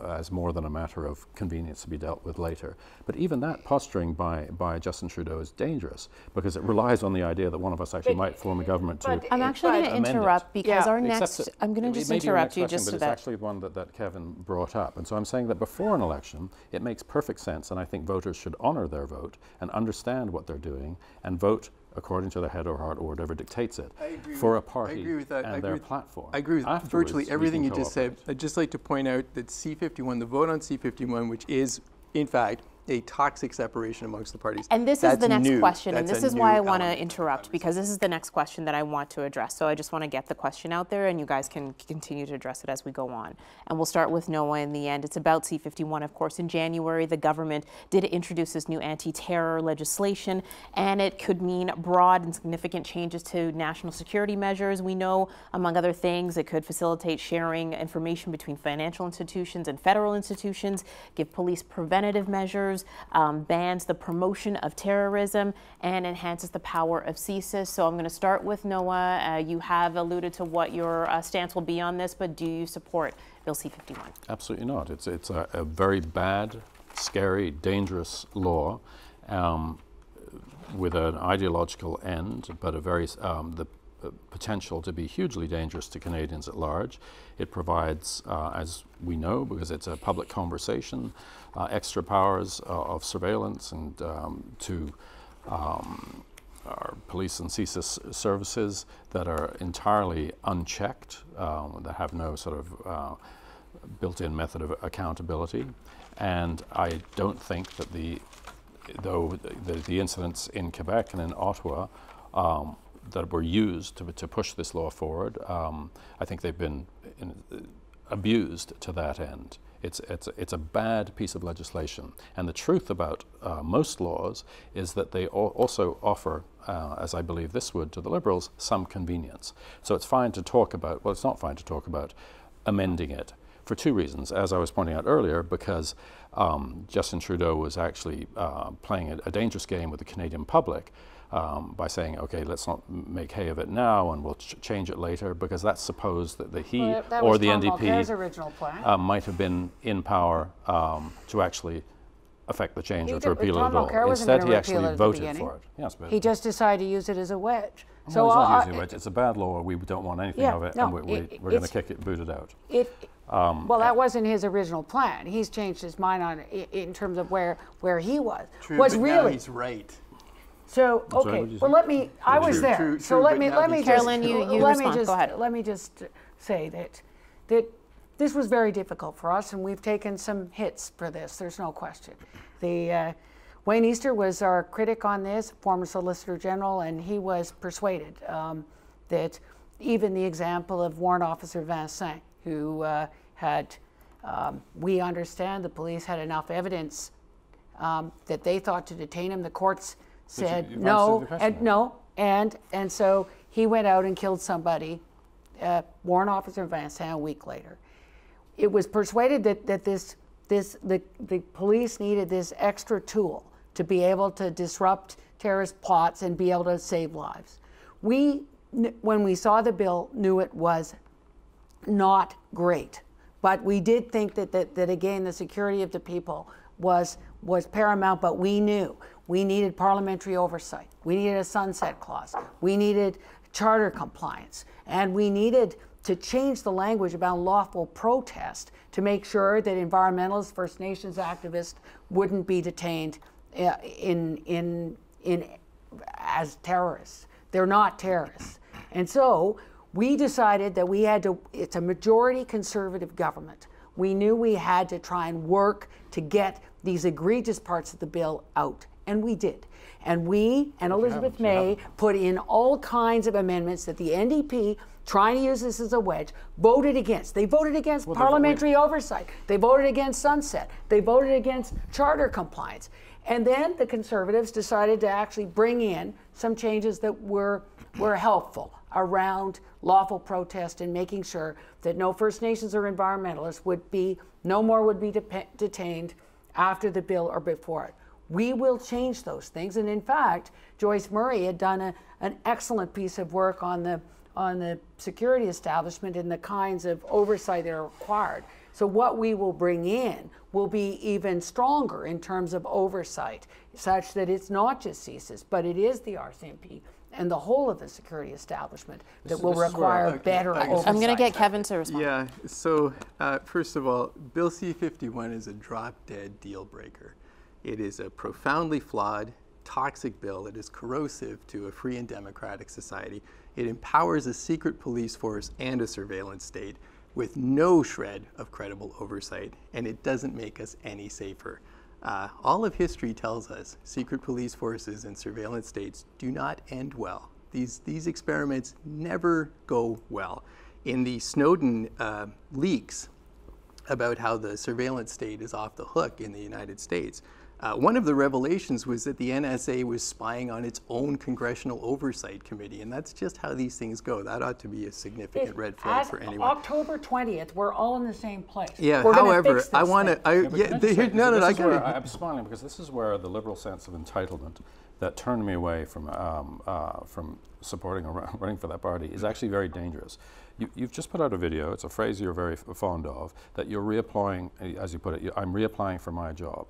as more than a matter of convenience to be dealt with later. But even that posturing by Justin Trudeau is dangerous because it relies on the idea that one of us actually might form a government to. I'm actually going to interrupt because our next. I'm going to just interrupt you just so that. It's actually one that Kevin brought up, and so I'm saying that before an election, it makes perfect sense, and I think voters should honour their vote and understand what they're doing and vote according to their head or heart or whatever dictates it for a party and their platform. I agree with virtually everything you just said. I'd just like to point out that C-51, the vote on C-51, which is in fact a toxic separation amongst the parties. And this is the next question, and this is why I want to interrupt, because this is the next question that I want to address. So I just want to get the question out there, and you guys can continue to address it as we go on. And we'll start with Noah in the end. It's about C-51, of course. In January, the government did introduce this new anti-terror legislation, and it could mean broad and significant changes to national security measures. We know, among other things, it could facilitate sharing information between financial institutions and federal institutions, give police preventative measures, bans the promotion of terrorism, and enhances the power of CSIS. So I'm going to start with Noah. You have alluded to what your stance will be on this, but do you support Bill C-51? Absolutely not. It's a very bad, scary, dangerous law with an ideological end, but a very the potential to be hugely dangerous to Canadians at large. It provides, as we know, because it's a public conversation, extra powers of surveillance and to our police and CSIS services that are entirely unchecked, that have no sort of built-in method of accountability. And I don't think that the incidents in Quebec and in Ottawa that were used to push this law forward, I think they've been abused to that end. It's a bad piece of legislation, and the truth about most laws is that they also offer, as I believe this would to the Liberals, some convenience. So it's fine to talk about, well, it's not fine to talk about amending it for two reasons. As I was pointing out earlier, because Justin Trudeau was actually playing a dangerous game with the Canadian public by saying, okay, let's not make hay of it now and we'll change it later, because that's supposed that he or the NDP original plan. might have been in power to actually affect the change or to repeal it at all. Instead, he actually voted for it. Yes, but he just decided to use it as a wedge. So he's not using a wedge. It's a bad law. We don't want anything of it, and we're going to kick it, boot it out. Well, that wasn't his original plan. He's changed his mind on it in terms of where he was. True, but now he's right. So okay, well let me. I was there. So let me just. Carolyn, you respond. Go ahead. Let me just say that this was very difficult for us, and we've taken some hits for this. There's no question. Wayne Easter was our critic on this, former Solicitor General, and he was persuaded that even the example of Warrant Officer Vincent, who had, we understand the police had enough evidence that they thought to detain him. The courts said no, and so he went out and killed somebody, Warrant Officer Vincent, a week later. It was persuaded that the police needed this extra tool to be able to disrupt terrorist plots and be able to save lives. We, when we saw the bill, knew it was not great, but we did think that again the security of the people was paramount. But we knew we needed parliamentary oversight. We needed a sunset clause. We needed charter compliance, and we needed to change the language about lawful protest to make sure that environmentalists, First Nations activists wouldn't be detained as terrorists. They're not terrorists. And so we decided that we had to, it's a majority Conservative government. We knew we had to try and work to get these egregious parts of the bill out, and we did. And we and Elizabeth May put in all kinds of amendments that the NDP, trying to use this as a wedge, voted against. They voted against parliamentary oversight. They voted against sunset. They voted against charter compliance. And then the Conservatives decided to actually bring in some changes that were helpful around lawful protest and making sure that no First Nations or environmentalists would be, no more would be detained after the bill or before it. We will change those things. And in fact, Joyce Murray had done an excellent piece of work on the security establishment and the kinds of oversight that are required. So what we will bring in will be even stronger in terms of oversight, such that it's not just CSIS, but it is the RCMP and the whole of the security establishment that will require better oversight. I'm going to get Kevin to respond. Yeah, so first of all, Bill C-51 is a drop-dead deal breaker. It is a profoundly flawed, toxic bill that is corrosive to a free and democratic society. It empowers a secret police force and a surveillance state with no shred of credible oversight, and it doesn't make us any safer. All of history tells us secret police forces and surveillance states do not end well. These experiments never go well. In the Snowden leaks about how the surveillance state is off the hook in the United States, one of the revelations was that the NSA was spying on its own Congressional Oversight Committee, and that's just how these things go. That ought to be a significant red flag for anyone. October 20th, we're all in the same place. Yeah, we're however, I want to, I'm smiling because this is where the liberal sense of entitlement that turned me away from supporting or running for that party is actually very dangerous. You've just put out a video, it's a phrase you're very fond of, that you're reapplying, as you put it, I'm reapplying for my job.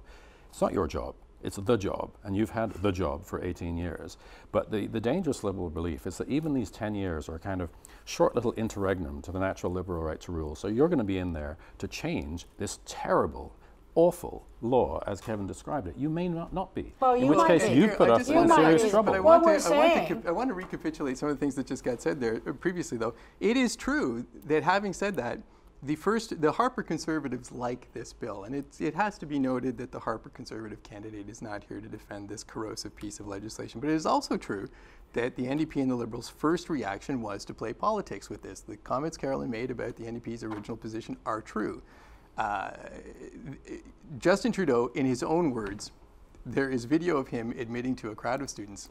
It's not your job, it's the job, and you've had the job for 18 years. But the dangerous liberal belief is that even these 10 years are a kind of short little interregnum to the natural liberal right to rule. So you're going to be in there to change this terrible, awful law, as Kevin described it. You may not be. Well, in which case you've put us in serious trouble. But I want to recapitulate some of the things that just got said there previously, though. It is true that, having said that, the Harper Conservatives like this bill, and it has to be noted that the Harper Conservative candidate is not here to defend this corrosive piece of legislation. But it is also true that the NDP and the Liberals' first reaction was to play politics with this. The comments Carolyn made about the NDP's original position are true. Justin Trudeau, in his own words, there is video of him admitting to a crowd of students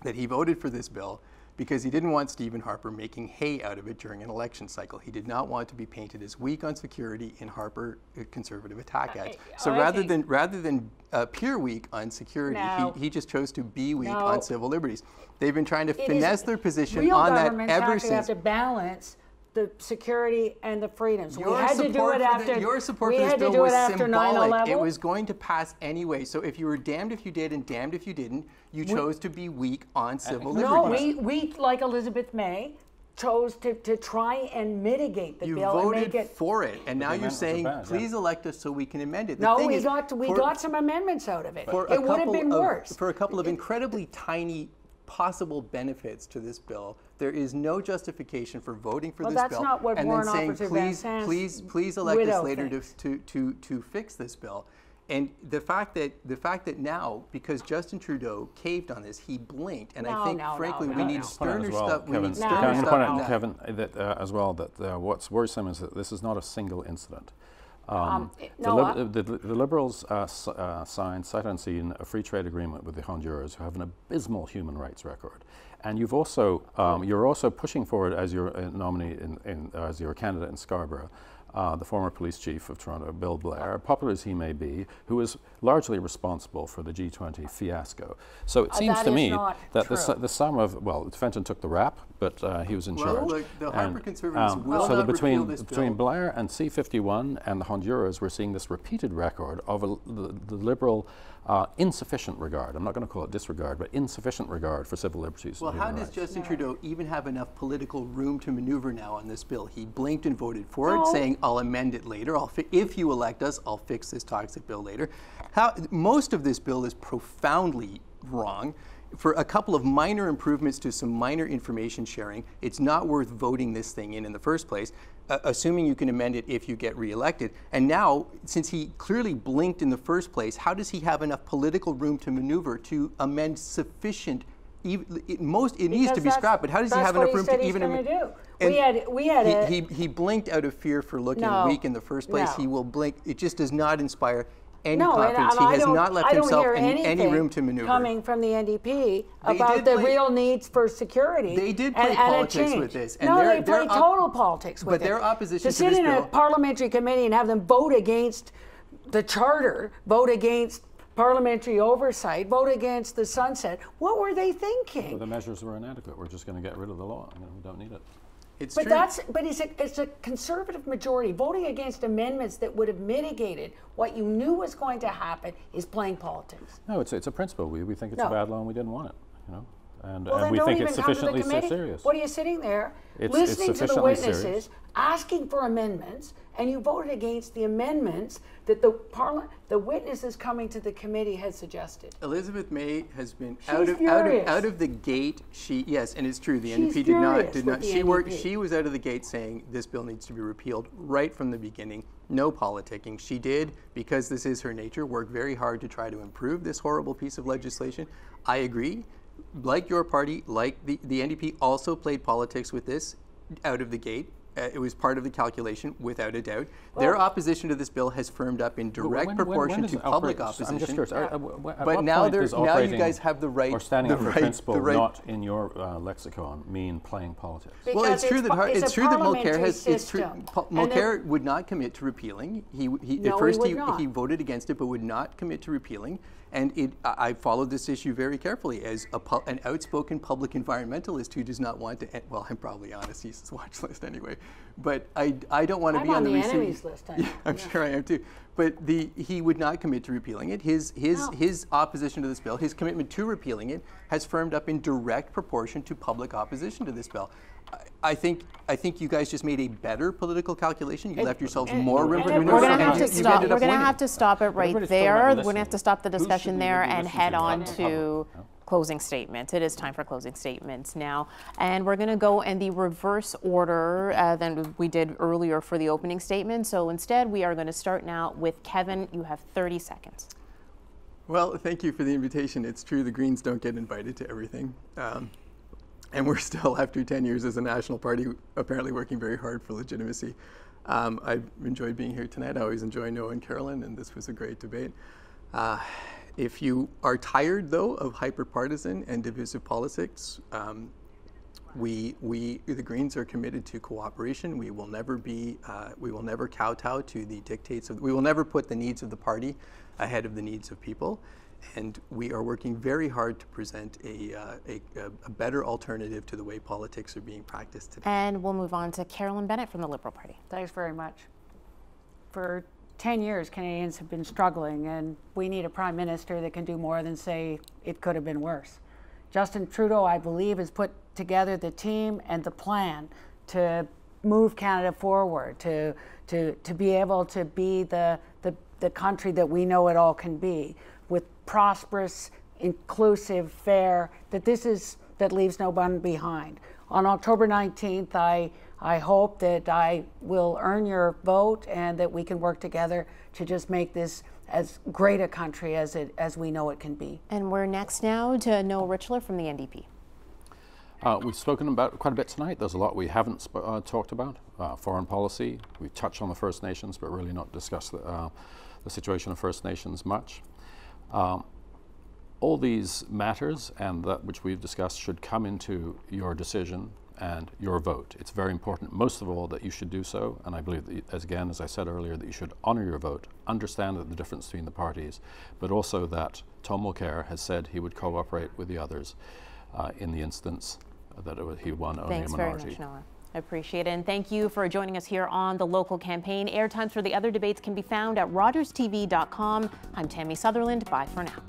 that he voted for this bill because he didn't want Stephen Harper making hay out of it during an election cycle. He did not want to be painted as weak on security in Harper conservative attack ads. So rather than appear weak on security, he just chose to be weak on civil liberties. They've been trying to finesse their position on that ever since. Have to balance the security and the freedoms. We had to do it after. Your support for this bill was symbolic. It was going to pass anyway. So if you were damned if you did and damned if you didn't, you chose to be weak on civil liberties. No, we like Elizabeth May, chose to try and mitigate the bill and make it. You voted for it, and now you're saying, please elect us so we can amend it. No, we got some amendments out of it. It would have been worse. For a couple of incredibly tiny possible benefits to this bill, there is no justification for voting for this bill not what and Warren then saying, please elect us later to fix this bill. And the fact that now, because Justin Trudeau caved on this, he blinked, and I think, frankly, we need sterner stuff. I'm going to point out, Kevin, that as well, that what's worrisome is that this is not a single incident. The Liberals signed, sight unseen, a free trade agreement with the Honduras, who have an abysmal human rights record. And you've also, you're also pushing forward as your nominee, as your candidate in Scarborough, the former police chief of Toronto, Bill Blair, popular as he may be, who is largely responsible for the G20 fiasco. So it seems to me that the sum of, well, Fenton took the rap, but he was in charge. Look, the Harper Conservatives will not repeal this bill. Between Blair and C-51 and the Honduras, we're seeing this repeated record of the liberal insufficient regard. I'm not going to call it disregard, but insufficient regard for civil liberties. Well, how does Justin Trudeau even have enough political room to maneuver now on this bill? He blinked and voted for it, saying, I'll amend it later. If you elect us, I'll fix this toxic bill later. Most of this bill is profoundly wrong. For a couple of minor improvements to some minor information sharing, it's not worth voting this thing in the first place, assuming you can amend it if you get reelected. And now, since he clearly blinked in the first place, how does he have enough political room to maneuver to amend sufficient? It needs to be scrapped, but how does he have enough room to even amend? He blinked out of fear for looking weak in the first place. He will blink. It just does not inspire any confidence. He has not left himself any room to maneuver. Coming from the NDP about the real needs for security. They did play politics with this. And they played total politics with it. But their opposition to this bill. To sit in a parliamentary committee and have them vote against the charter, vote against parliamentary oversight, vote against the sunset. What were they thinking? So the measures were inadequate. We're just going to get rid of the law. I mean, we don't need it. It's But true. it's a conservative majority. Voting against amendments that would have mitigated what you knew was going to happen is playing politics. No, it's a principle. We think it's a bad law and we didn't want it, you know. And Then we don't think even it's come to the sufficiently committee. serious. What are you sitting there It's listening to the sufficiently witnesses, serious. asking for amendments, and you voted against the amendments that the witnesses coming to the committee had suggested? Elizabeth May has been She's out of the gate. Yes, and it's true. The She's NDP furious did with not. the She worked. NDP. She was out of the gate saying this bill needs to be repealed right from the beginning. No politicking. She did, because this is her nature, work very hard to try to improve this horrible piece of legislation. I agree. Like your party, like the NDP, also played politics with this out of the gate. It was part of the calculation, without a doubt. Their opposition to this bill has firmed up in direct proportion to public opposition. I'm just curious. But now you guys have the right, or standing up for principle, right, not in your lexicon, mean playing politics. Well, it's true that Mulcair has. It's true. system. Mulcair would not commit to repealing. At first he voted against it, but would not commit to repealing. And I followed this issue very carefully as an outspoken public environmentalist who does not want to. Well, I'm probably on ACC's watch list anyway, but I don't want to be on the enemies list. I'm sure I am too. But he would not commit to repealing it. His opposition to this bill, his commitment to repealing it, has firmed up in direct proportion to public opposition to this bill. I think you guys just made a better political calculation. You left yourselves more room for maneuver. We're going to have to stop. We're going to have to stop it right Everybody's there. talking We're about going to have to stop the discussion there and listening head to? on The to public. closing statements. It is time for closing statements now, and we're going to go in the reverse order than we did earlier for the opening statement. So instead, we are going to start now with Kevin. You have 30 seconds. Well, thank you for the invitation. It's true the Greens don't get invited to everything. And we're still, after 10 years as a national party, apparently working very hard for legitimacy. I've enjoyed being here tonight. I always enjoy Noah and Carolyn, and this was a great debate. If you are tired, though, of hyper-partisan and divisive politics, the Greens are committed to cooperation. We will never kowtow to the dictates of. We will never put the needs of the party ahead of the needs of people. And we are working very hard to present a better alternative to the way politics are being practiced today. And we'll move on to Carolyn Bennett from the Liberal Party. Thanks very much. For 10 years, Canadians have been struggling, and we need a prime minister that can do more than say it could have been worse. Justin Trudeau, I believe, has put together the team and the plan to move Canada forward, to be able to be the country that we know it all can be, with prosperous, inclusive, fair, that leaves no one behind. On October 19th, I hope that I will earn your vote and that we can work together to just make this as great a country as we know it can be. And we're next now to Noah Richler from the NDP. We've spoken about quite a bit tonight. There's a lot we haven't talked about. Foreign policy, we touched on the First Nations, but really not discussed the situation of First Nations much. All these matters and that which we've discussed should come into your decision and your vote. It's very important, most of all, that you should do so, and I believe that, as I said earlier, that you should honor your vote, understand the difference between the parties, but also that Tom Mulcair has said he would cooperate with the others in the instance that he won only a minority. Thanks very much, Noah. I appreciate it, and thank you for joining us here on the local campaign. Airtimes for the other debates can be found at rogerstv.com. I'm Tammy Sutherland. Bye for now.